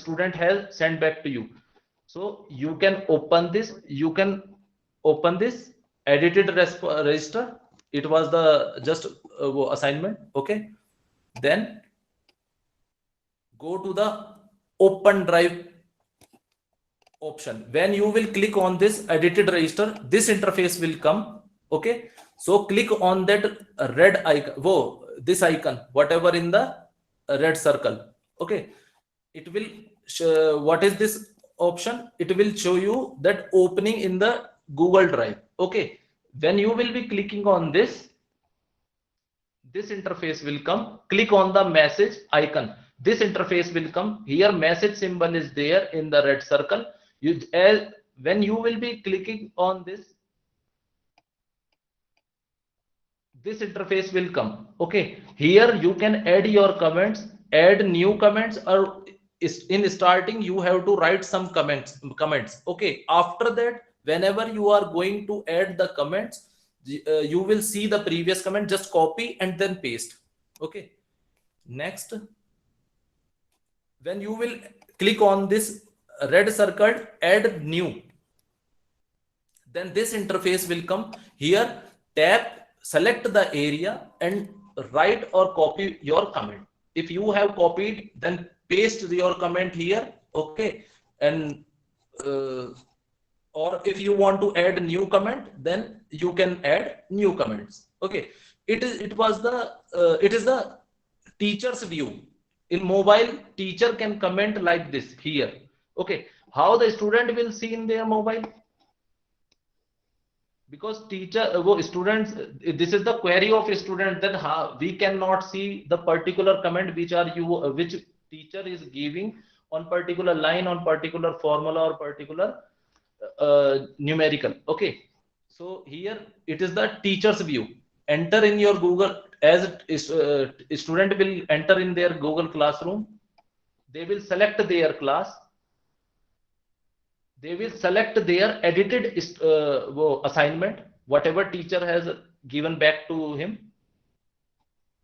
student has sent back to you. So you can open this, you can open this edited register. It was the just assignment. Okay, then go to the open drive option. When you will click on this edited register, this interface will come. Okay, so click on that red icon, this icon, whatever in the red circle. Okay, it will show, what is this option? It will show you that opening in the Google Drive. Okay, when you will be clicking on this, this interface will come. Click on the message icon, this interface will come. Here message symbol is there in the red circle. You, as when you will be clicking on this, this interface will come. Okay, here you can add your comments, add new comments, or in starting you have to write some comments. Okay, after that, whenever you are going to add the comments, you will see the previous comment, just copy and then paste. Okay, next, when you will click on this red circle, add new, then this interface will come. Here tap, select the area and write or copy your comment. If you have copied, then paste your comment here. Okay, and or if you want to add new comment, then you can add new comments. Okay, it is the teacher's view. In mobile, teacher can comment like this here. Okay, how the student will see in their mobile? Because teacher students, this is the query of student, that how we cannot see the particular comment which are you which teacher is giving on particular line, on particular formula, or particular numerical. Okay, so here it is the teacher's view. Enter in your Google, as student will enter in their Google Classroom, they will select their class, they will select their edited assignment, whatever teacher has given back to him,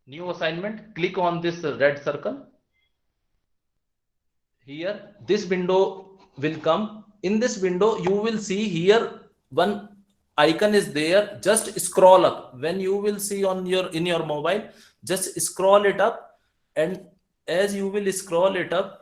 new assignment. Click on this red circle. Here this window will come. In this window you will see here one icon is there. Just scroll up. When you will see on your in your mobile, just scroll it up, and as you will scroll it up,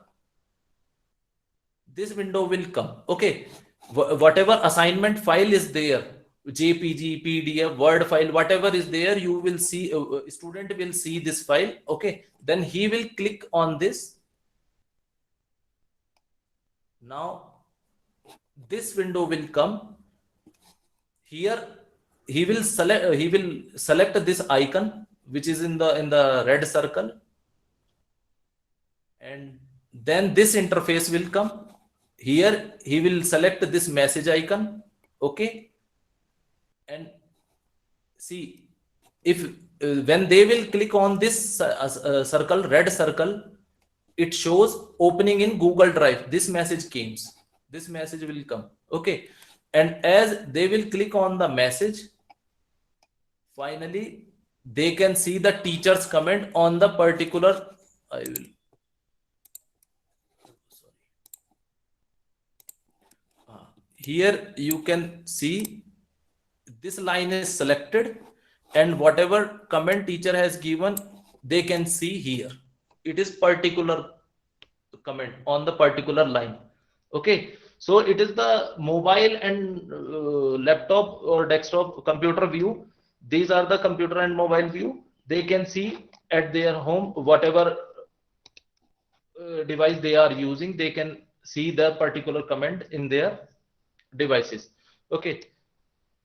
this window will come. Okay, whatever assignment file is there, JPG, PDF, Word file, whatever is there, you will see, student will see this file. Okay, then he will click on this. Now this window will come. Here he will select this icon which is in the red circle, and then this interface will come. Here he will select this message icon. Okay, and see, if when they will click on this circle, red circle, it shows opening in Google Drive. This message comes. This message will come. Okay, and as they will click on the message, finally they can see the teacher's comment on the particular. I will. Here you can see this line is selected, and whatever comment teacher has given, they can see here. It is particular comment on the particular line. Okay, so it is the mobile and laptop or desktop computer view. These are the computer and mobile view. They can see at their home whatever device they are using. They can see the particular comment in their devices. Okay,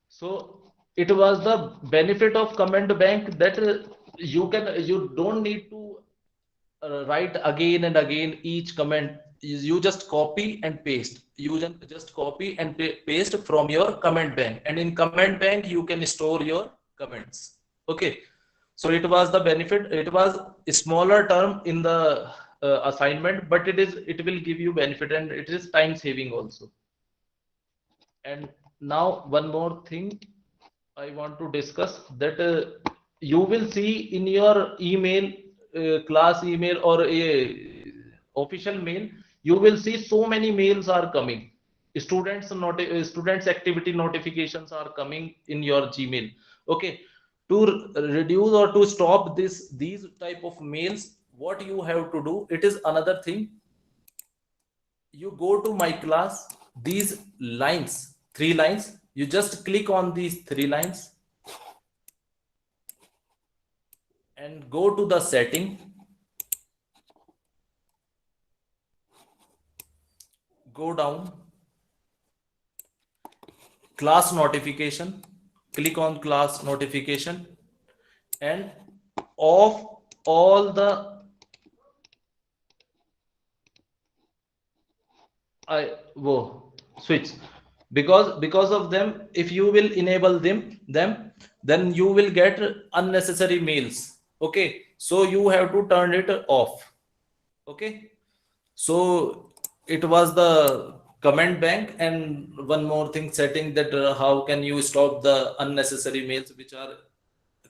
so it was the benefit of comment bank, that you don't need to write again and again each comment. You just copy and paste. You just copy and paste from your comment bank, and in comment bank you can store your comments. Okay, so it was the benefit. It was a smaller term in the assignment, but it will give you benefit, and it is time saving also. And now one more thing I want to discuss, that you will see in your email, class email or a official mail, you will see so many mails are coming. Students activity notifications are coming in your Gmail. Okay, to reduce or to stop these type of mails, what you have to do, it is another thing. You go to my class, these lines, 3 lines, you just click on these 3 lines and go to the setting, go down, class notification, click on class notification and off all the switch, because of them, if you will enable them, then you will get unnecessary mails. Okay, so you have to turn it off. Okay, so it was the comment bank, and one more thing, setting that how can you stop the unnecessary mails which are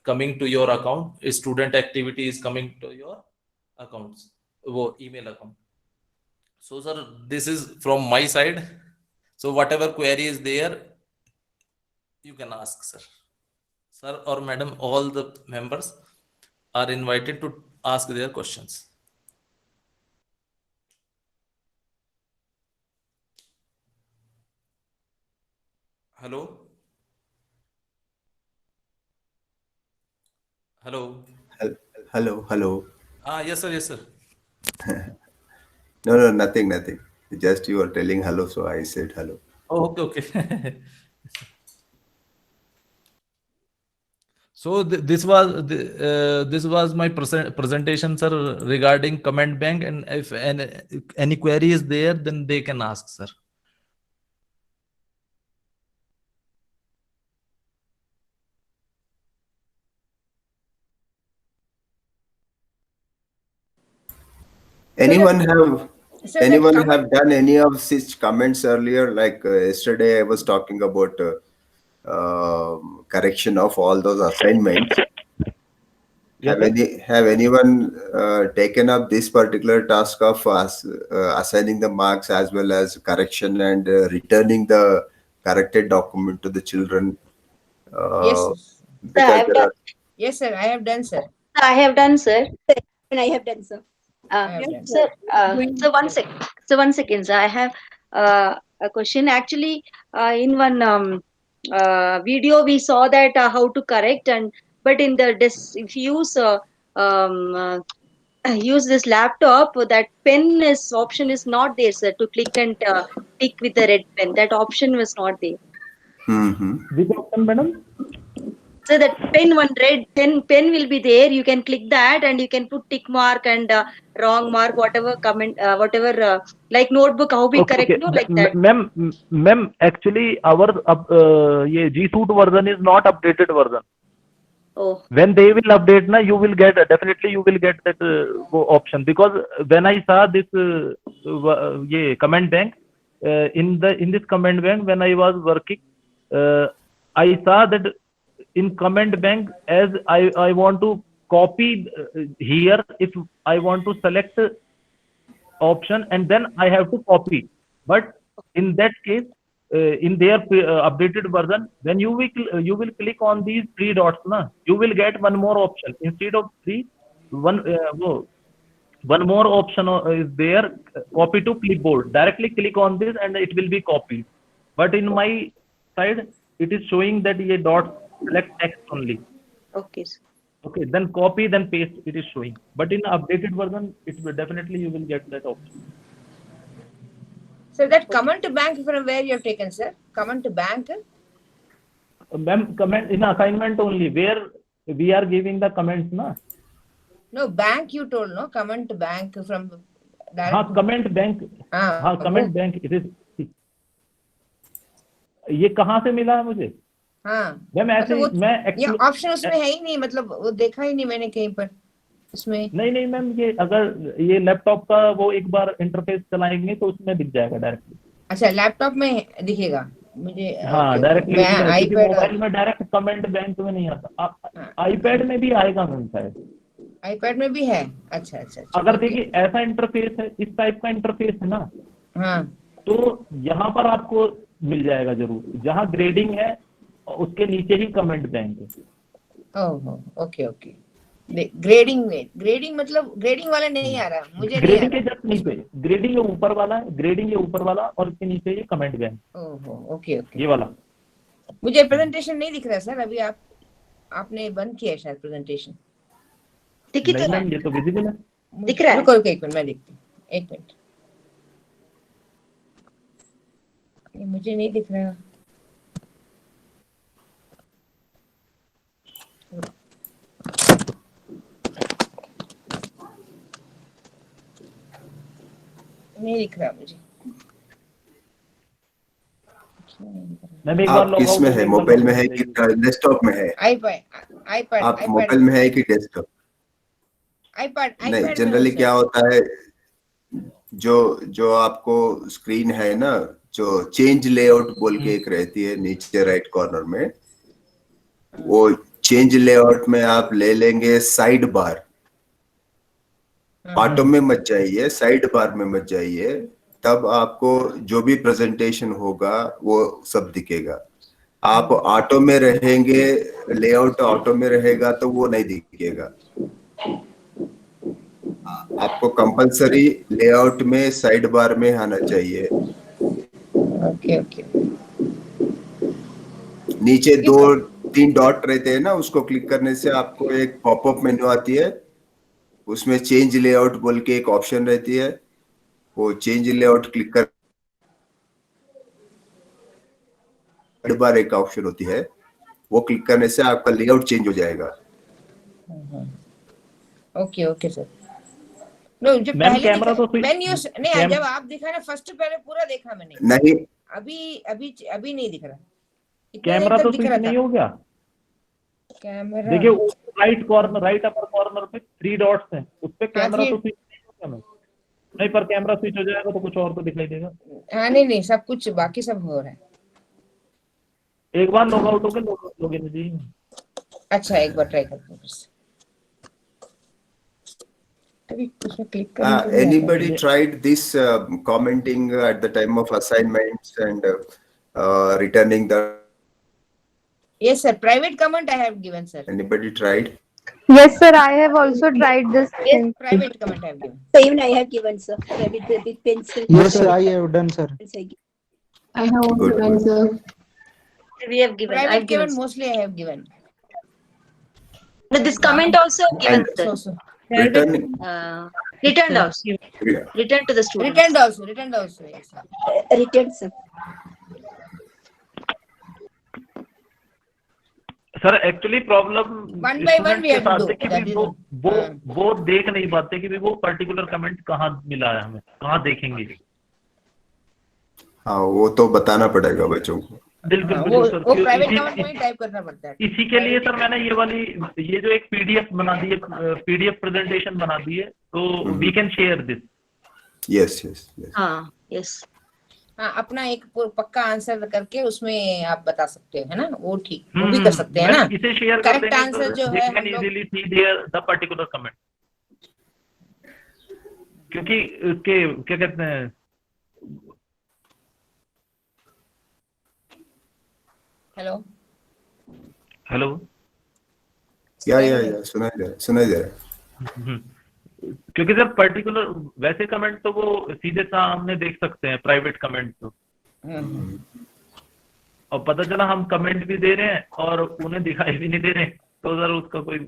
coming to your account. Student activity is coming to your accounts, email account. So sir, this is from my side. So whatever query is there, you can ask, sir or madam. All the members are invited to ask their questions. Hello. Hello. Hello. Yes sir, yes sir. No, nothing. Just you were telling hello, so I said hello. Oh, okay. So this was my presentation, sir, regarding comment bank, and if any query is there, then they can ask, sir. Anyone Sir, that have done any of such comments earlier? Like yesterday, I was talking about correction of all those assignments. Yes, sir. Have anyone taken up this particular task of assigning the marks as well as correction and returning the corrected document to the children? Yes, Uh, sir. Sir, I because have there done. are Yes, sir. I have done, sir. I have done, sir. And I have done, sir. I have done. Sir, Going- so one second, sir. I have a question. Actually, in one video, we saw that how to correct, and but in the if you use um, uh, use this laptop, that pen is option is not there, sir. To click and tick with the red pen, that option was not there. Which option, madam? So that one red pen will be there. You can click that and you can put tick mark and wrong mark, whatever comment, whatever like notebook how we correct, no, like that. Ma'am, actually our G Suite version is not updated version. Oh, When they will update, na, you will get definitely you will get that option, because when I saw this comment bank, in this comment bank, when I was working, I saw that in comment bank, as I want to copy here, if I want to select option and then I have to copy, but in that case, in their updated version, when you will click on these 3 dots, na, you will get one more option instead of 3. One more option is there, copy to clipboard. Directly click on this and it will be copied. But in my side, it is showing that a dot select text only. okay, sir. Okay, then copy, then paste, it is showing. But in updated version, it will definitely you will get that option. So that comment to bank from where you have taken, sir? Comment to bank? Ma'am, comment in assignment only, where we are giving the comments, na? No, bank you told, no? Comment to bank from direct. हाँ, comment bank. हाँ, comment bank. It is. ये कहाँ से मिला है मुझे? हाँ, ma'am ऐसे मैं ये ऑप्शन उसमें है ही नहीं, मतलब वो देखा ही नहीं मैंने कहीं पर उसमें। नहीं मैम, ये अगर ये लैपटॉप का वो एक बार इंटरफेस चलाएंगे तो उसमें दिख जाएगा डायरेक्टली। अच्छा, लैपटॉप में दिखेगा मुझे? हाँ, डायरेक्टली आईपैड मोबाइल में डायरेक्ट कमेंट बैंक में नहीं आता, आईपैड में भी आएगा मैम शायद। आईपैड में भी है? अच्छा अच्छा अच्छा, अगर okay. देखिए ऐसा इंटरफेस है, इस टाइप का इंटरफेस है ना, हाँ तो यहाँ पर आपको मिल जाएगा जरूर, जहाँ ग्रेडिंग है उसके नीचे ही कमेंट बैंक है। ओहो, ओके ओके। ग्रेडिंग में, ग्रेडिंग मतलब ग्रेडिंग वाला नहीं आ रहा, मुझे नहीं आ ग्रेडिंग के रहा। जस्ट नीचे, ग्रेडिंग के ऊपर वाला है, ग्रेडिंग के ऊपर वाला, और इसके नीचे ये कमेंट बैंक, ओहो, ओके ओके। ये वाला। मुझे प्रेजेंटेशन नहीं दिख रहा सर अभी। आपने बंद किया है शायद प्रेजेंटेशन। दिखी नहीं तो मैम, ये तो विजिबल है। दिख रहा है। रुको रुको, एक मिनट मैं देखती हूँ, एक मिनट। ये मुझे नहीं दिख रहा। नहीं दिख रहा मुझे। क्यों नहीं दिख रहा? मैम एक बार आप लॉग किस आउट में होके है, एक बार मोबाइल लॉग में इन है हो कि जाइए। डेस्कटॉप में है? आईपैड आईपैड आप आईपैड मोबाइल में है कि डेस्कटॉप? आईपैड नहीं, आईपैड में हूँ जनरली क्या सर। होता है, जो जो आपको स्क्रीन है ना, जो चेंज लेआउट बोल के एक रहती है नीचे राइट कॉर्नर में, वो चेंज लेआउट में आप ले लेंगे साइड बार। ऑटो में मत जाइए, साइड बार में मत जाइए, तब आपको जो भी प्रेजेंटेशन होगा वो सब दिखेगा। आप ऑटो में रहेंगे, लेआउट ऑटो में रहेगा तो वो नहीं दिखेगा। आपको कंपलसरी लेआउट में साइड बार में आना चाहिए। Okay okay. नीचे 2-3 डॉट रहते हैं ना, उसको क्लिक करने से आपको एक पॉपअप मेन्यू आती है, उसमें चेंज लेआउट बोल के एक ऑप्शन रहती है, वो चेंज लेआउट क्लिक कर, साइड बार एक ऑप्शन होती है, वो क्लिक करने से आपका लेआउट चेंज हो जाएगा। Okay okay sir. नो, जो मैम पहले कैमरा दिखा, तो स्विच, मैंने नहीं, कैम जब आप दिखा ना फर्स्ट, पहले पूरा देखा मैंने। नहीं, अभी अभी अभी नहीं दिख रहा। इतने कैमरा देर तक तो दिख स्विच रहा नहीं था हो गया। कैमरा। देखिए right corner, right upper corner पे 3 डॉट्स हैं, उस पे कैमरा थ्री। तो स्विच नहीं हो गया मैम। नहीं, पर कैमरा स्विच हो जाएगा तो कुछ और तो दिखाई देगा। हाँ नहीं नहीं, सब कुछ बाकी सब हो रहा है। एक बार लॉग आउट होकर लॉग इन हो जाइए। अच्छा, एक बार ट्राई करते हैं फिर से। अभी उसमें क्लिक करने को भी आता है। Anybody tried this commenting at the time of assignments and returning the? Yes sir, private comment I have given sir. Anybody tried? Yes, sir. I have also tried this Yes, thing. Private comment I have given. same I have given, sir. With pencil. Yes, sir, I have done, sir. I have also Good, done, good. sir. We have given. Private I've given. comment mostly I have given. No, this comment also I've given, And sir. So returning, Returned also. yeah. Returned to the student. returned also yes sir. Returned, sir. Sir actually problem One by one we have to do. कि That भी is वो देख नहीं पाते कि भी वो particular comment कहाँ मिला है, हमें कहाँ देखेंगे। हाँ, वो तो बताना पड़ेगा बच्चों को। बिल्कुल वो बिल्कुल सर। वो प्राइवेट कमेंट में ही टाइप करना पड़ता है। इसी के लिए सर मैंने ये जो एक पीडीएफ बना दी है, पीडीएफ प्रेजेंटेशन बना दी है, तो we can share this. Yes yes yes. हाँ, yes. हाँ, अपना एक पक्का आंसर करके उसमें आप बता सकते हैं, है ना, वो ठीक, वो भी कर सकते हैं ना। इसे शेयर कर करेक्ट देंगे आंसर जो they है can हम लोग, easily see their the particular comment, क्योंकि उसके क्या कहते हैं, हेलो या सुनाई दे रहा है। क्योंकि सर पर्टिकुलर वैसे कमेंट तो वो सीधे सामने देख सकते हैं, प्राइवेट कमेंट तो, और पता चला हम कमेंट भी दे रहे हैं और उन्हें दिखाई भी नहीं दे रहे, तो सर उसका कोई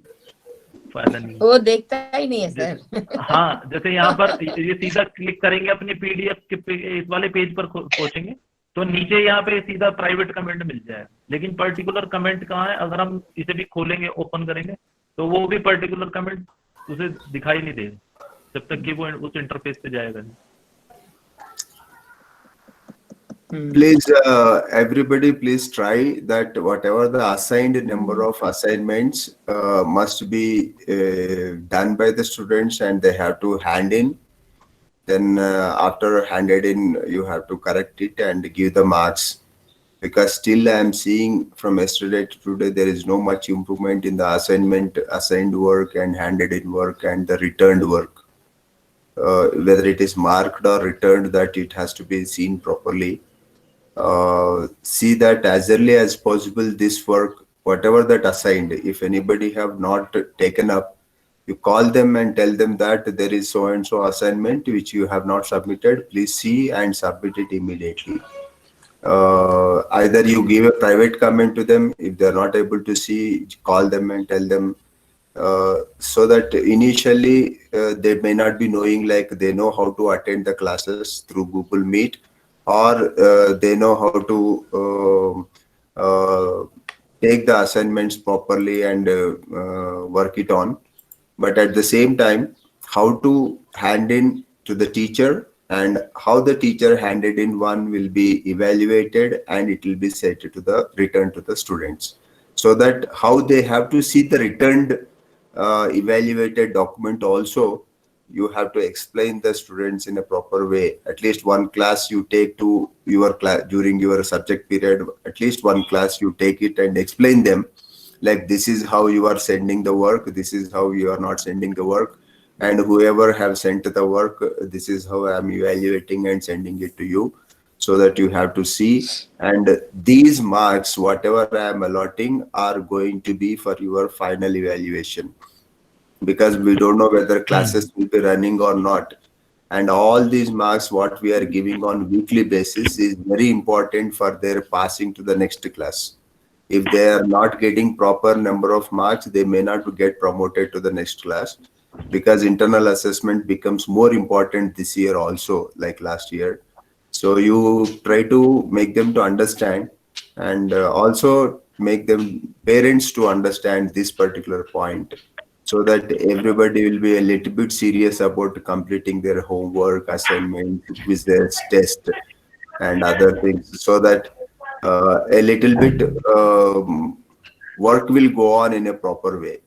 फायदा नहीं। वो देखता ही नहीं है सर। हाँ, जैसे यहाँ पर ये सीधा क्लिक करेंगे अपने पीडीएफ के इस वाले पेज पर पहुंचेंगे तो नीचे यहाँ पे सीधा प्राइवेट कमेंट मिल जाएगा, लेकिन पर्टिकुलर कमेंट कहाँ है, अगर हम इसे भी खोलेंगे, ओपन करेंगे, तो वो भी पर्टिकुलर कमेंट उसे दिखाई नहीं देगा जब तक कि वो उस इंटरफेस पे जाएगा नहीं। Please, everybody, please try that. Whatever the assigned number of assignments must be done by the students, and they have to hand in. Then after handed in, you have to correct it and give the marks. because still I am seeing from yesterday to today there is no much improvement in the assigned work and handed in work and the returned work. Whether it is marked or returned, that it has to be seen properly. See that as early as possible this work, whatever that assigned, if anybody have not taken up, you call them and tell them that there is so and so assignment which you have not submitted, please see and submit it immediately. Either you give a private comment to them, if they're not able to see, call them and tell them, so that initially they may not be knowing, like they know how to attend the classes through Google Meet, or they know how to take the assignments properly and work it on. But at the same time, how to hand in to the teacher, and how the teacher handed in one will be evaluated and it will be set to the return to the students. So that how they have to see the returned evaluated document also, you have to explain the students in a proper way. At least one class you take to your class during your subject period, at least one class you take it and explain them, like this is how you are sending the work, this is how you are not sending the work, and whoever have sent the work, this is how I am evaluating and sending it to you, so that you have to see. And these marks, whatever I am allotting, are going to be for your final evaluation, because we don't know whether classes will be running or not. And all these marks, what we are giving on weekly basis, is very important for their passing to the next class. If they are not getting proper number of marks, they may not get promoted to the next class, because internal assessment becomes more important this year also, like last year. So you try to make them to understand, and also make them parents to understand this particular point, so that everybody will be a little bit serious about completing their homework, assignment, quizzes, test, and other things, so that a little bit work will go on in a proper way.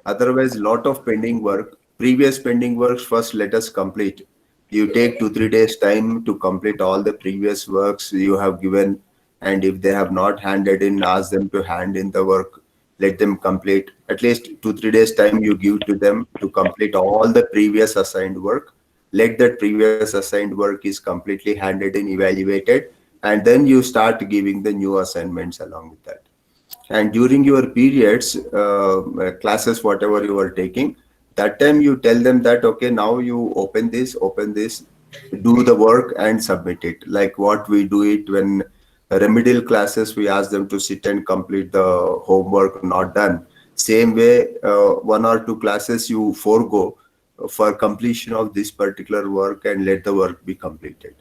Otherwise, lot of pending work, previous pending works, first let us complete. You take 2-3 days time to complete all the previous works you have given, and if they have not handed in, ask them to hand in the work, let them complete. At least 2-3 days time you give to them to complete all the previous assigned work. Let that previous assigned work is completely handed in, evaluated, and then you start giving the new assignments along with that. And during your periods, classes, whatever you are taking, that time you tell them that, okay, now you open this, do the work and submit it. Like what we do it when remedial classes, we ask them to sit and complete the homework not done. Same way, 1 or 2 classes you forego for completion of this particular work, and let the work be completed.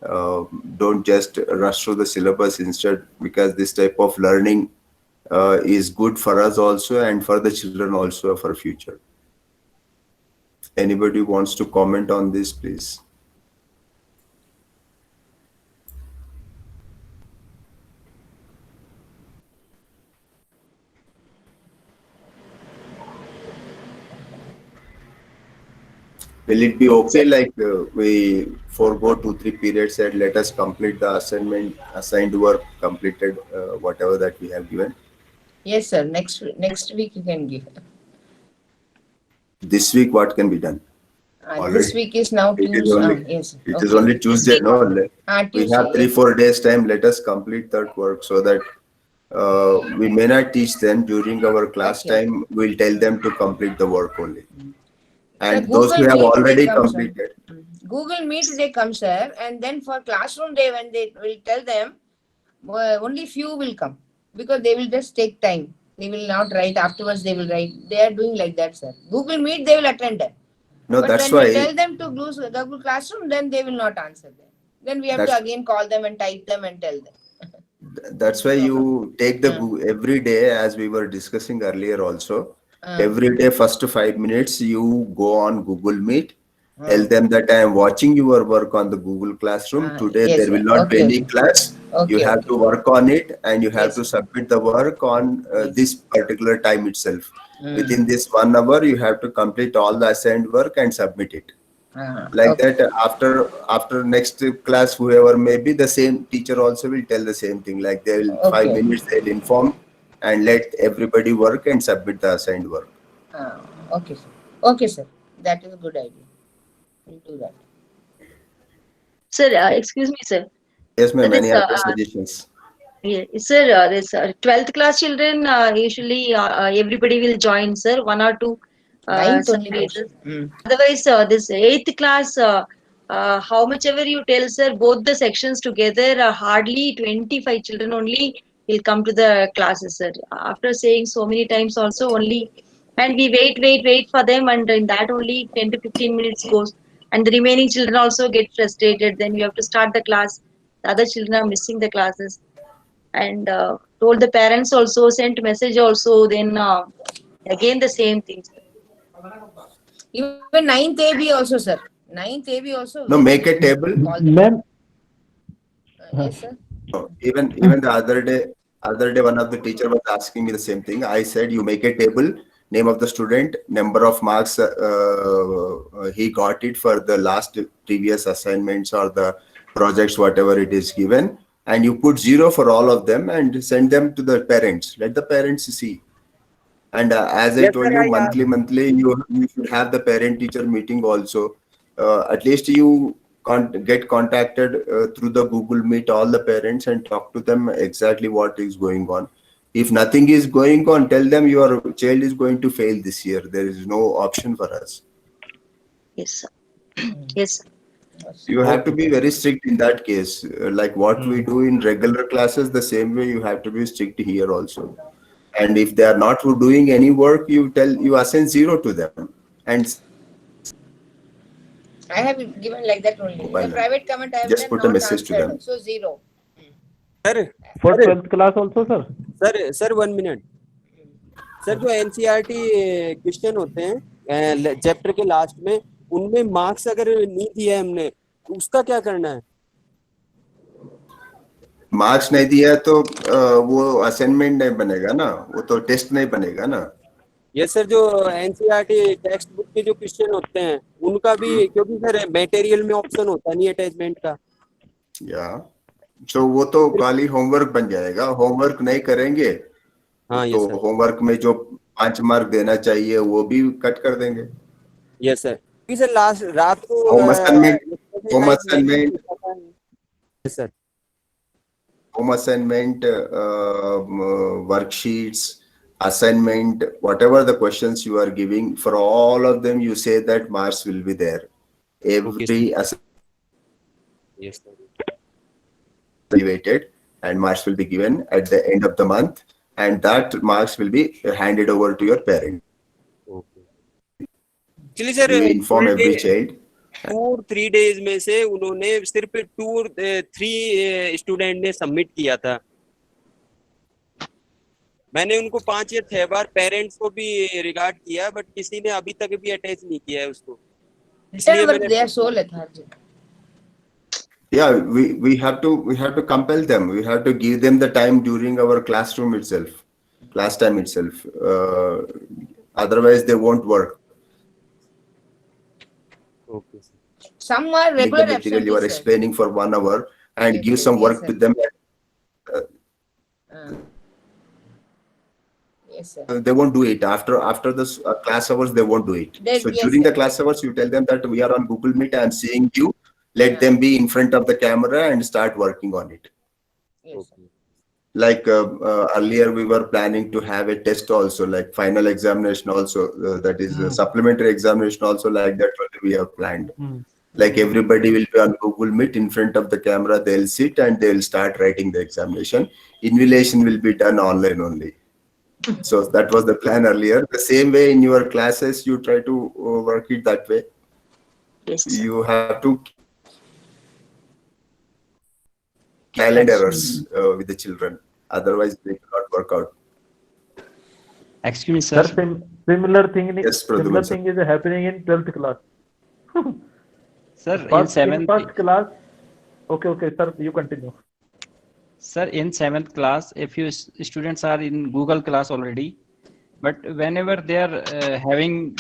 Don't just rush through the syllabus instead, because this type of learning is good for us also, and for the children also for future. Anybody wants to comment on this, please? Will it be okay, like we forego 2-3 periods and let us complete the assigned work, completed whatever that we have given? Yes, sir. Next week you can give. This week, what can be done? This week is now Tuesday. Yes. It is only Tuesday, no? We Tuesday, have 3-4 days time. Let us complete that work, so that we may not teach them during our class time. We'll tell them to complete the work only. And those who have already completed. Google Meet they come, sir, and then for classroom day, when they will tell them, only few will come, because they will just take time. They will not write afterwards. They will write. They are doing like that, sir. Google Meet they will attend. No, but that's when why. we tell them to Google Classroom, then they will not answer them. Then we have to again call them and type them and tell them. That's why you take the every day, as we were discussing earlier also. Every day, first 5 minutes, you go on Google Meet. Tell them that I am watching your work on the Google Classroom. Today yes, there will not be any class. You have to work on it, and you have to submit the work on this particular time itself. Within this 1 hour, you have to complete all the assigned work and submit it. Like Okay. that, after next class, whoever may be, the same teacher also will tell the same thing. Like they will 5 minutes, they'll inform and let everybody work and submit the assigned work. Okay, sir. Okay, sir. That is a good idea. We'll do that. Sir, excuse me, sir. Yes, ma'am. This Any other suggestions? yeah, sir, this 12th class children usually everybody will join, sir. One or two Ninth some only leaders. question. Otherwise, this 8th class, how much ever you tell, sir, both the sections together, hardly 25 children only will come to the classes, sir. After saying so many times, also only, and we wait for them, and in that only 10 to 15 minutes goes, and the remaining children also get frustrated. Then you have to start the class. The other children are missing the classes, and told the parents also, sent message also. Then again the same thing, sir. Even ninth AB also, sir. Ninth AB also. No, we make a will table. call them. Ma'am, Yes, sir. No, even the other day, one of the teacher was asking me the same thing. I said, you make a table, name of the student, number of marks he got it for the last previous assignments or the projects, whatever it is given, and you put 0 for all of them and send them to the parents. Let the parents see. And as I Yes, told sir. you, monthly, you should have the parent-teacher meeting also. At least you get contacted through the Google Meet all the parents and talk to them exactly what is going on. If nothing is going on, tell them your child is going to fail this year. There is no option for us. Yes, sir. Yes, sir. You have to be very strict in that case. Like what we do in regular classes, the same way you have to be strict here also. And if they are not doing any work, you assign 0 to them. And I have given like that only. In Mobile the private comment, I have just done put a not message to answered. them. So 0. Sir for 12th class also, sir. Sir 1 minute sir, जो NCERT question होते हैं chapter के last में, उनमें marks अगर नहीं दिए हमने तो उसका क्या करना है? मार्क्स नहीं दिया तो वो असाइनमेंट नहीं बनेगा ना, वो तो टेस्ट नहीं बनेगा ना. ये सर जो एनसीईआरटी टेक्स्ट बुक के जो क्वेश्चन होते हैं उनका भी, क्योंकि सर मटेरियल में ऑप्शन होता नहीं अटैचमेंट का. या तो वो तो खाली होमवर्क बन जाएगा. होमवर्क नहीं करेंगे हाँ, तो होमवर्क में जो 5 मार्क देना चाहिए वो भी कट कर देंगे. Yes sir. सर लास्ट रात को home assignment sir, home assignment, worksheets, assignment, whatever the questions you are giving, for all of them, you say that marks will be there. Every yes sir. Evaluated and marks will be given at the end of the month, and that marks will be handed over to your parent. Actually sir, You inform every child. 2 or 3 days में से उन्होंने सिर्फ 2 or 3 student ने submit किया था. मैंने उनको 5 या 6 बार पेरेंट्स को भी रिगार्ड किया, बट किसी ने अभी तक भी अटैच नहीं किया है उसको. इसलिए मैंने They are so lethargic. Yeah, we have to compel them. We have to give them the time during our class time itself. Otherwise, they won't work. Okay. Some are Make the regular material you are absentees, sir. explaining for 1 hour and Yes, give yes, some yes, work sir. to them. Yes, sir. They won't do it after the class hours. They won't do it. Yes, During sir. the class hours, you tell them that we are on Google Meet. I am seeing you. Let them be in front of the camera and start working on it. Yes, sir. Like earlier, we were planning to have a test also, like final examination also. That is a supplementary examination also, like that we have planned. Like everybody will be on Google Meet in front of the camera. They'll sit and they'll start writing the examination. Invigilation will be done online only. So that was the plan earlier. The same way in your classes, you try to work it that way. Yes, sir. You have to silent errors with the children. Otherwise, they cannot work out. Excuse me, Sir, sir. similar thing, Yes, Pradyuman, similar sir. thing is happening in 12th class. Sir, in First, in 7th, first class, okay, sir, you continue. sir, in 7th class, if you students are in Google class already, but whenever they are having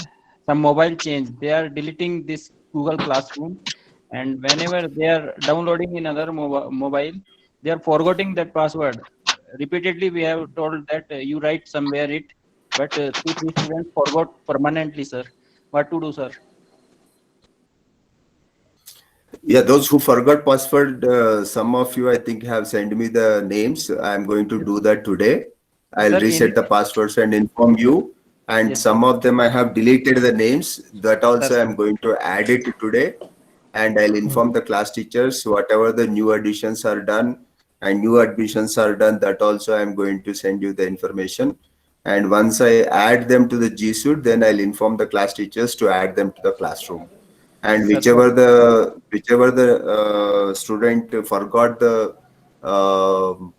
some mobile change, they are deleting this Google Classroom, and whenever they are downloading in other mobile, they are forgetting that password. Repeatedly, we have told that you write somewhere it, but 2-3 students forgot permanently, sir. What to do, sir? Yeah, those who forgot password, some of you I think have sent me the names. I'm going to do that today. I'll Sir, reset the passwords and inform you. And Yes, some of them I have deleted the names. That also sir. I'm going to add it today. And I'll inform the class teachers whatever the new additions are done and new admissions are done. That also I'm going to send you the information. And once I add them to the G Suite, then I'll inform the class teachers to add them to the classroom. And Sir, whichever the student forgot the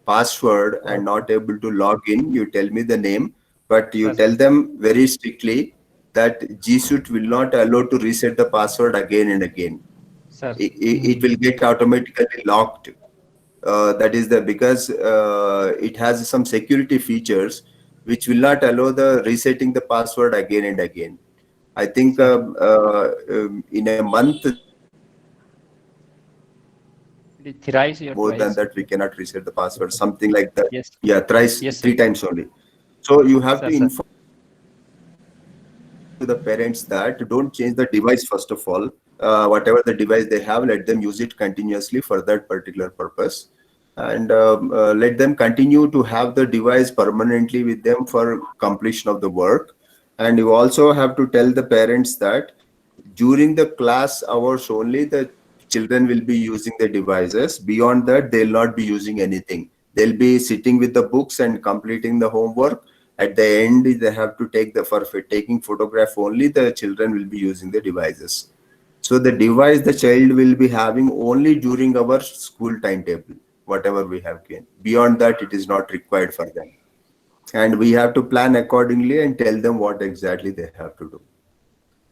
password and not able to log in, you tell me the name, but you Sir. tell them very strictly that G Suite will not allow to reset the password again and again. Sir. It will get automatically locked. That is because it has some security features which will not allow the resetting the password again and again. I think in a month Thrice or more than twice? that we cannot reset the password, something like that. Yes. Yeah, thrice, Yes, sir. 3 times only. So you have Sir, to sir. inform to the parents that don't change the device first of all. Whatever the device they have, let them use it continuously for that particular purpose, and let them continue to have the device permanently with them for completion of the work. And you also have to tell the parents that during the class hours only the children will be using the devices. Beyond that, they'll not be using anything. They'll be sitting with the books and completing the homework. At the end, they have to take for taking photograph only, the children will be using the devices. So the device the child will be having only during our school timetable, whatever we have gained. Beyond that, it is not required for them. And we have to plan accordingly and tell them what exactly they have to do.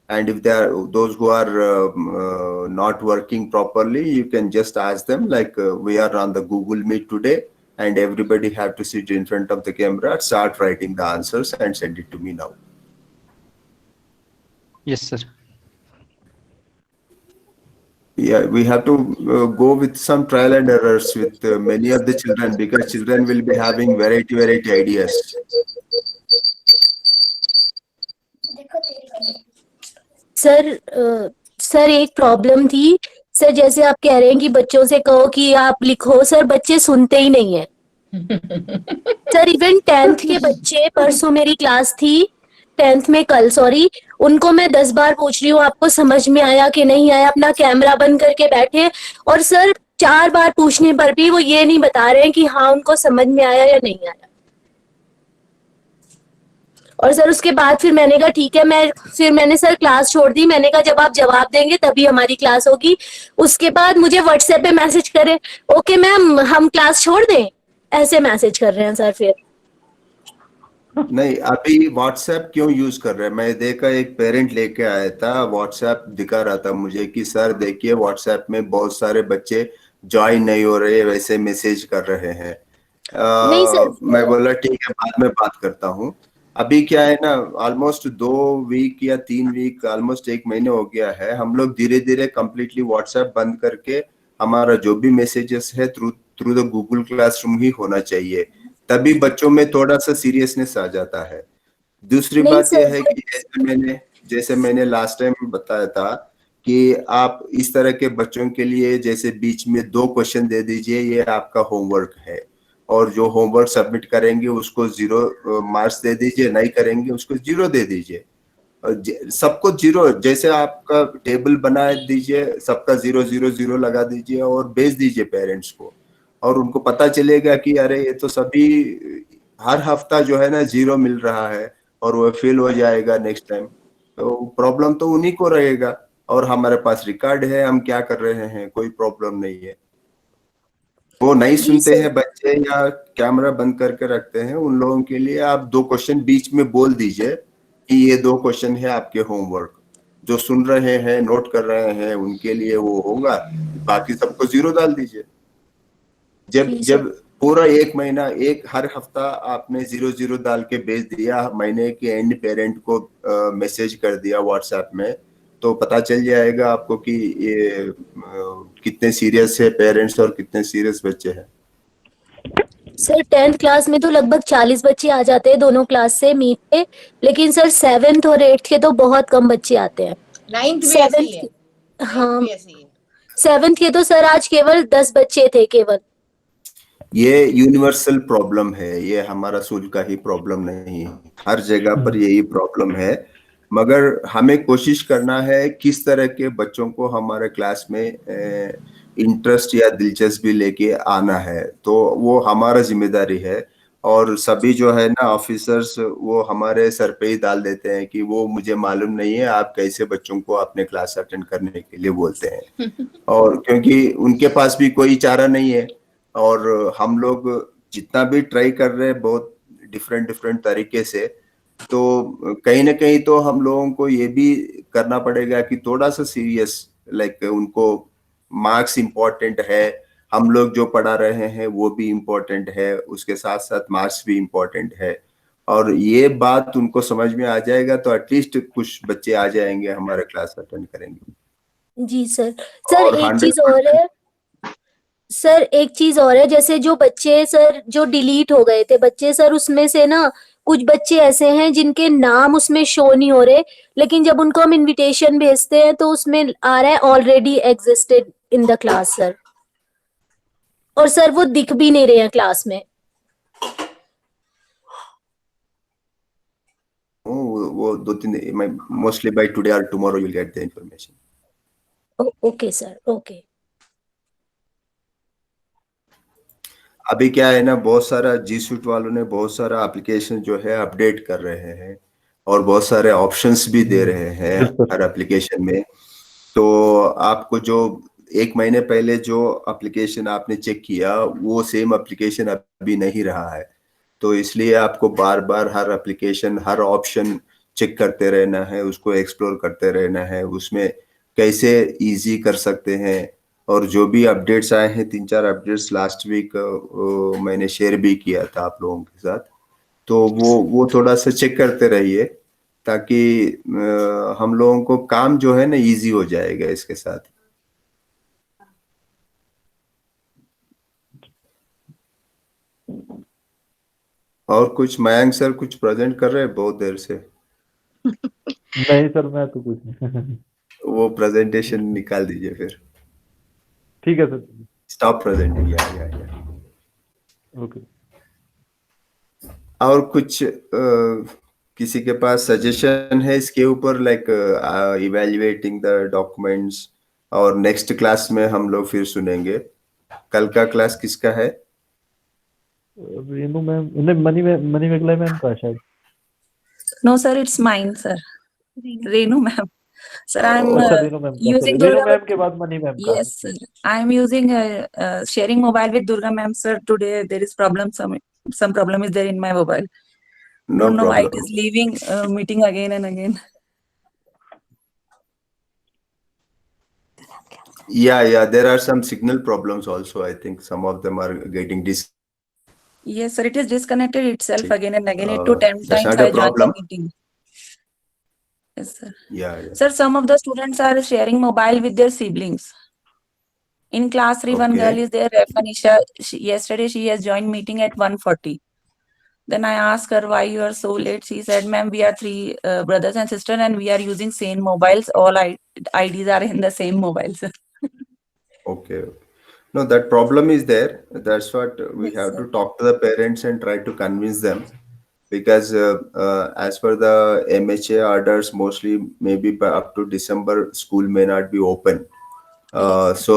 And if there are those who are not working properly, you can just ask them, like we are on the Google Meet today, and everybody have to sit in front of the camera, start writing the answers and send it to me now. Yes, sir. Yeah, we have to go with some trial and errors with many of the children, because children will be having variety ideas. Sir एक problem थी sir, जैसे आप कह रहे हैं कि बच्चों से कहो कि आप लिखो, सर बच्चे सुनते ही नहीं है। सर इवन 10th के बच्चे, परसों मेरी क्लास थी 10th में, कल सॉरी, उनको मैं 10 बार पूछ रही हूँ आपको समझ में आया कि नहीं आया, अपना कैमरा बंद करके बैठे, और सर 4 बार पूछने पर भी वो ये नहीं बता रहे हैं कि हाँ उनको समझ में आया या नहीं आया। और सर उसके बाद फिर मैंने कहा ठीक है, मैंने सर क्लास छोड़ दी। मैंने कहा जब आप जवाब देंगे तभी हमारी क्लास होगी। उसके बाद मुझे व्हाट्सएप पे मैसेज करे, ओके मैम हम क्लास छोड़ दें, ऐसे मैसेज कर रहे हैं सर। फिर नहीं, अभी व्हाट्सएप क्यों यूज कर रहे हैं? मैं देखा एक पेरेंट लेके आया था, व्हाट्सएप दिखा रहा था मुझे कि सर देखिए व्हाट्सएप में बहुत सारे बच्चे ज्वाइन नहीं हो रहे, वैसे मैसेज कर रहे हैं। नहीं सर, मैं बोला ठीक है, बाद में बात करता हूँ। अभी क्या है ना, ऑलमोस्ट 2 वीक या 3 वीक, ऑलमोस्ट 1 महीने हो गया है, हम लोग धीरे धीरे कंप्लीटली व्हाट्सएप बंद करके हमारा जो भी मैसेजेस है थ्रू द गूगल क्लासरूम ही होना चाहिए, तभी बच्चों में थोड़ा सा सीरियसनेस आ जाता है। दूसरी बात यह है कि जैसे मैंने लास्ट टाइम बताया था कि आप इस तरह के बच्चों के लिए जैसे बीच में 2 क्वेश्चन दे दीजिए, ये आपका होमवर्क है, और जो होमवर्क सबमिट करेंगे उसको 0 मार्क्स दे दीजिए, नहीं करेंगे उसको 0 दे दीजिए। सबको 0, जैसे आपका टेबल बना दीजिए, सबका 0 0 0 लगा दीजिए और भेज दीजिए पेरेंट्स को, और उनको पता चलेगा कि अरे ये तो सभी हर हफ्ता जो है ना 0 मिल रहा है और वो फेल हो जाएगा नेक्स्ट टाइम। तो प्रॉब्लम तो उन्हीं को रहेगा, और हमारे पास रिकॉर्ड है, हम क्या कर रहे हैं, कोई प्रॉब्लम नहीं है। वो नहीं सुनते हैं बच्चे या कैमरा बंद करके रखते हैं, उन लोगों के लिए आप 2 क्वेश्चन बीच में बोल दीजिए कि ये 2 क्वेश्चन है आपके होमवर्क। जो सुन रहे हैं, नोट कर रहे हैं, उनके लिए वो होगा, बाकी सबको 0 डाल दीजिए। जब पूरा 1 महीना, हर हफ्ता आपने 0 0 डाल के भेज दिया, महीने के एंड पेरेंट को मैसेज कर दिया व्हाट्सएप में, तो पता चल जाएगा आपको कि ये कितने सीरियस है पेरेंट्स और कितने सीरियस बच्चे हैं। सर 10th क्लास में तो लगभग 40 बच्चे आ जाते हैं दोनों क्लास से मीट पे, लेकिन सर 7th और 8th के तो बहुत कम बच्चे आते हैं। 9th में ऐसे ही है। 7th हाँ 9th में ऐसे ही है। 7th के तो सर आज केवल 10 बच्चे थे केवल। ये यूनिवर्सल प्रॉब्लम है, ये हमारा स्कूल का ही प्रॉब्लम नहीं है, हर जगह पर यही प्रॉब्लम है। मगर हमें कोशिश करना है किस तरह के बच्चों को हमारे क्लास में इंटरेस्ट या दिलचस्पी लेके आना है, तो वो हमारा जिम्मेदारी है। और सभी जो है ना ऑफिसर्स वो हमारे सर पे ही डाल देते हैं कि वो मुझे मालूम नहीं है आप कैसे बच्चों को अपने क्लास अटेंड करने के लिए बोलते हैं। और क्योंकि उनके पास भी कोई चारा नहीं है, और हम लोग जितना भी ट्राई कर रहे हैं बहुत डिफरेंट तरीके से, तो कहीं ना कहीं तो हम लोगों को ये भी करना पड़ेगा कि थोड़ा सा सीरियस, लाइक उनको मार्क्स इम्पोर्टेंट है, हम लोग जो पढ़ा रहे हैं वो भी इम्पोर्टेंट है, उसके साथ साथ मार्क्स भी इम्पोर्टेंट है। और ये बात उनको समझ में आ जाएगा तो एटलीस्ट कुछ बच्चे आ जाएंगे हमारे क्लास अटेंड करेंगे। जी सर। सर और एक चीज और है, सर एक चीज और है, जैसे जो बच्चे सर जो डिलीट हो गए थे बच्चे सर, उसमें से ना कुछ बच्चे ऐसे हैं जिनके नाम उसमें शो नहीं हो रहे, लेकिन जब उनको हम इनविटेशन भेजते हैं तो उसमें आ रहा है already existed in the class sir, और सर वो दिख भी नहीं रहे हैं क्लास में। वो 2-3 मोस्टली बाय टुडे और tomorrow you will get the information. Okay sir, okay. अभी क्या है ना, बहुत सारा जी सूट वालों ने बहुत सारा एप्लीकेशन जो है अपडेट कर रहे हैं और बहुत सारे ऑप्शंस भी दे रहे हैं हर एप्लीकेशन में। तो आपको जो 1 महीने पहले जो एप्लीकेशन आपने चेक किया वो सेम एप्लीकेशन अभी नहीं रहा है, तो इसलिए आपको बार बार हर एप्लीकेशन हर ऑप्शन चेक करते रहना है, उसको एक्सप्लोर करते रहना है, उसमें कैसे इजी कर सकते हैं। और जो भी अपडेट्स आए हैं 3-4 अपडेट्स लास्ट वीक मैंने शेयर भी किया था आप लोगों के साथ, तो वो थोड़ा सा चेक करते रहिए ताकि हम लोगों को काम जो है ना इजी हो जाएगा इसके साथ। और कुछ मयंक सर कुछ प्रेजेंट कर रहे हैं बहुत देर से? नहीं सर मैं तो कुछ नहीं। वो प्रेजेंटेशन निकाल दीजिए फिर। ठीक है सर। Stop presenting. या ओके। और कुछ किसी के पास सजेशन है इसके ऊपर, लाइक इवेल्युएटिंग द डॉक्यूमेंट्स? और नेक्स्ट क्लास में हम लोग फिर सुनेंगे। कल का क्लास किसका है? Renu ma'am, money Meghla ma'am का शायद। No, sir, it's mine, sir. Renu ma'am. Sir, I'm Renu ma'am का, using रेनू Durga. मैम के बाद मनी मैम का। Yes, sir. I'm using sharing mobile with Durga ma'am, sir. Today there is problem. Some problem is there in my mobile. No Don't know why it problem. is leaving meeting again and again. Yeah, there are some signal problems also. I think some of them are getting Yes, sir. It is disconnected itself again and again. 8 to 10 that's times not a I join the problem. meeting. Yes, sir. Yeah. Sir, some of the students are sharing mobile with their siblings. In class 3, one Okay. girl is there, Manisha. Yesterday she has joined meeting at 1:40. Then I asked her why you are so late. She said, "Ma'am, we are 3 brothers and sister, and we are using same mobiles. All IDs are in the same mobiles." Okay. No, that problem is there. That's what we Yes, have sir. to talk to the parents and try to convince them, because as per the MHA orders, mostly maybe by up to December, school may not be open. So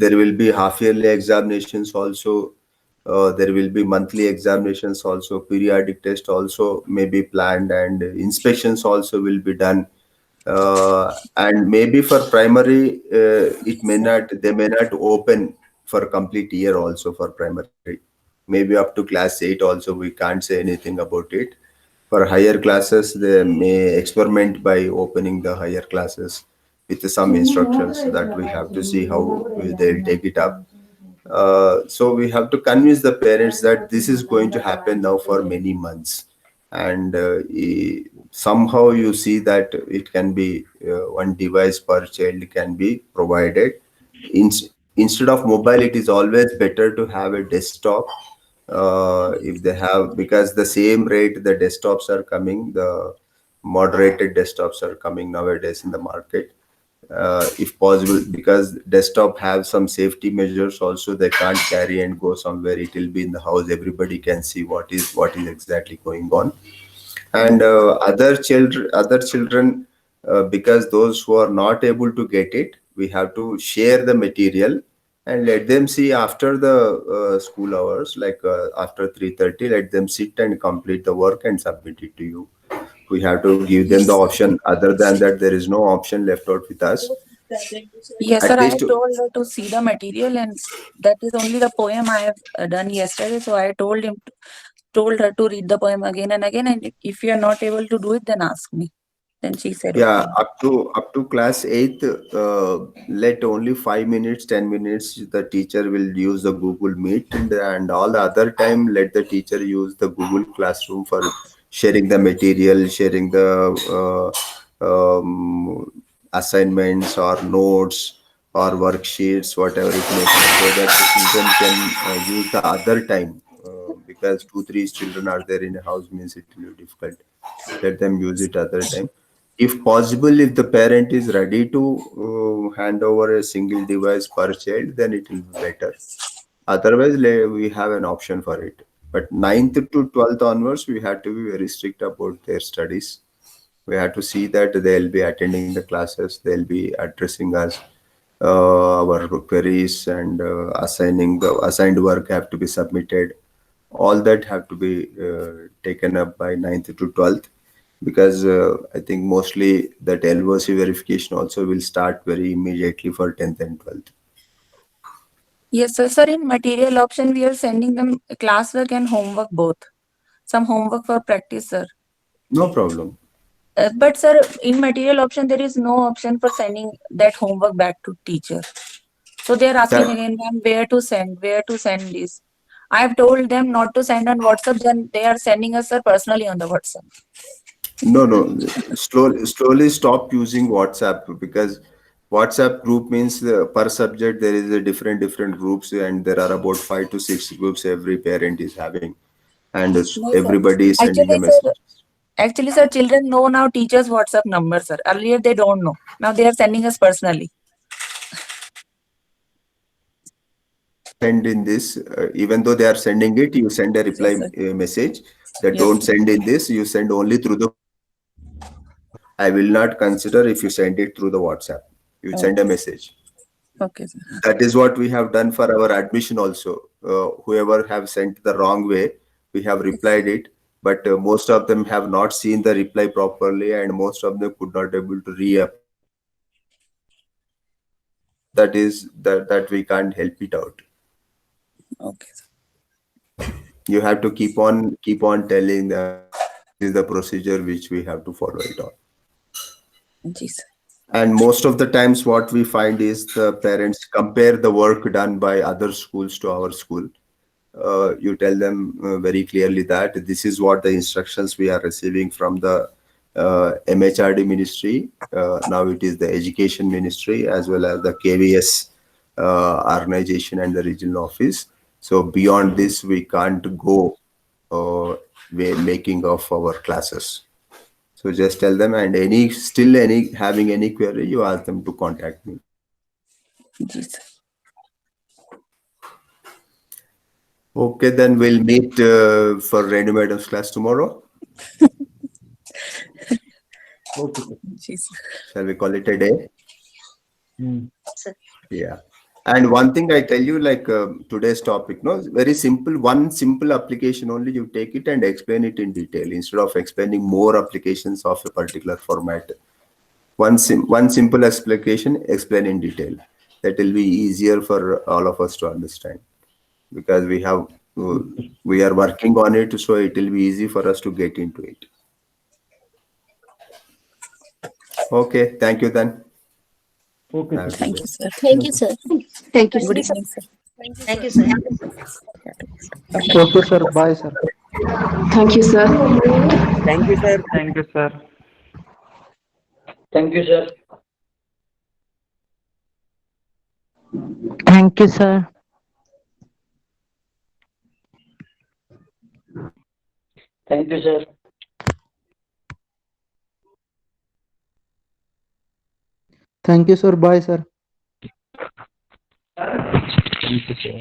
there will be half yearly examinations also. There will be monthly examinations also. Periodic test also may be planned, and inspections also will be done. And maybe for primary, they may not open for complete year also for primary. Maybe up to class 8 also we can't say anything about it. For higher classes, they may experiment by opening the higher classes with some instructions that we have to see how they'll take it up. So we have to convince the parents that this is going to happen now for many months. and somehow you see that it can be one device per child can be provided. Instead of mobile, it is always better to have a desktop if they have, because the same rate the desktops are coming, the moderated desktops are coming nowadays in the market. If possible, because desktop have some safety measures also, they can't carry and go somewhere, it will be in the house, everybody can see what is exactly going on. And other children, because those who are not able to get it, we have to share the material and let them see after the school hours, like after 3:30, let them sit and complete the work and submit it to you. We have to give them the option. Other than that, there is no option left out with us. Yes, At sir. I least have told her to see the material, and that is only the poem I have done yesterday. So I told her to read the poem again and again. And if you are not able to do it, then ask me. Then she said, yeah, okay. up to class 8th, let only 5 minutes, 10 minutes the teacher will use the Google Meet, and all the other time let the teacher use the Google Classroom for sharing the material, sharing the assignments or notes or worksheets, whatever it may be, so that the children can use the other time, because 2-3 children are there in a house means it will be difficult. Let them use it other time. If possible, if the parent is ready to hand over a single device per child, then it will be better. Otherwise, we have an option for it. But 9th to 12th onwards, we have to be very strict about their studies. We have to see that they'll be attending the classes, they'll be addressing us, our queries, and assigning the assigned work have to be submitted. All that have to be taken up by 9th to 12th. Because I think mostly that LOC verification also will start very immediately for 10th and 12th. Yes, sir. Sir, in material option, we are sending them classwork and homework both. Some homework for practice, sir. No problem. But sir, in material option, there is no option for sending that homework back to teacher. So they are asking again, ma'am, where to send this. I have told them not to send on WhatsApp, then they are sending us, sir, personally on the WhatsApp. No. Slowly stop using WhatsApp, because WhatsApp group means per subject there is a different groups, and there are about 5 to 6 groups every parent is having, and No, everybody is sending a message. Actually, sir, children know now teachers' WhatsApp number, sir. Earlier they don't know. Now they are sending us personally. Send in this, even though they are sending it, you send a reply message. That don't send in this, you send only through the. I will not consider if you send it through the WhatsApp. You send a message. Okay, sir. That is what we have done for our admission also. Whoever have sent the wrong way, we have replied it, but most of them have not seen the reply properly, and most of them could not able to re-up. That is that we can't help it out. Okay, sir. You have to keep on telling that this is the procedure which we have to follow it on. Yes. And most of the times what we find is the parents compare the work done by other schools to our school. You tell them very clearly that this is what the instructions we are receiving from the MHRD ministry. Now it is the education ministry as well as the KVS organization and the regional office. So beyond this, we can't go making of our classes. So just tell them, and having any query, you ask them to contact me. Yes. Okay, then we'll meet for Renu Madam's class tomorrow. Okay. Shall we call it a day? Sir. Yeah. And one thing I tell you, like today's topic, no, very simple. One simple application only, you take it and explain it in detail instead of explaining more applications of a particular format. One simple application, explain in detail. That will be easier for all of us to understand, because we are working on it, so it will be easy for us to get into it. Okay, thank you then. Okay. Thank you, sir. Thank you, sir. Thank you, Good sir. evening, sir. Thank you, sir. Okay, sir. Bye, sir. Thank you, sir. Thank you sir. Thank you, sir. Thank you, sir. Thank you, sir. Thank you, sir. Thank you, sir. Bye, sir. Thank you, sir.